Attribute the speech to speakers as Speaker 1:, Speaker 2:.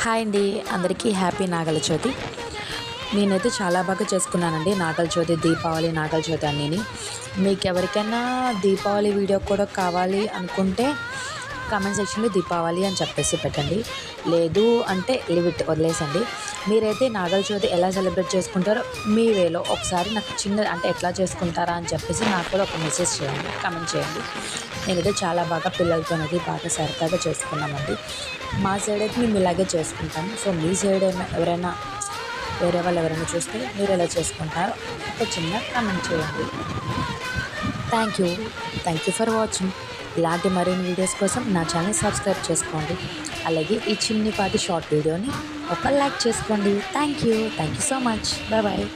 Speaker 1: Hi అండి, అందరికీ happy నాగల Chavithi. నేనైతే చాలా బాగా చేసుకున్నానండి నాగల చవితి, దీపావళి, నాగల చవితి అన్నీని. మీకు ఎవరికైనా దీపావళి వీడియో కూడా కావాలి అనుకుంటే కామెంట్ సెక్షన్లో దీపావళి అని చెప్పేసి పెట్టండి. లేదు అంటే లిమిట్ వదిలేసండి. మీరైతే నాగల చవితి ఎలా సెలబ్రేట్ చేసుకుంటారో మీ వేలో ఒకసారి నాకు అంటే ఎట్లా చేసుకుంటారా అని చెప్పేసి నాకు కూడా ఒక మెసేజ్ చేయండి, కామెంట్ చేయండి. నేనైతే చాలా బాగా పిల్లలతో అనేది బాగా సరదాగా చేసుకున్నామండి. మా సైడ్ అయితే మేము ఇలాగే చేసుకుంటాము. సో మీ సైడ్ ఎవరైనా వేరే వాళ్ళు ఎవరైనా చూస్తే మీరు ఎలా చేసుకుంటారో ఒక చిన్న కామెంట్ చేయండి. Thank you for watching. ఇలాంటి మరిన్ని వీడియోస్ కోసం నా ఛానల్ సబ్స్క్రైబ్ చేసుకోండి. అలాగే ఈ చిన్నపాటి షార్ట్ వీడియోని ఒక లైక్ చేసుకోండి. Thank you so much. Bye.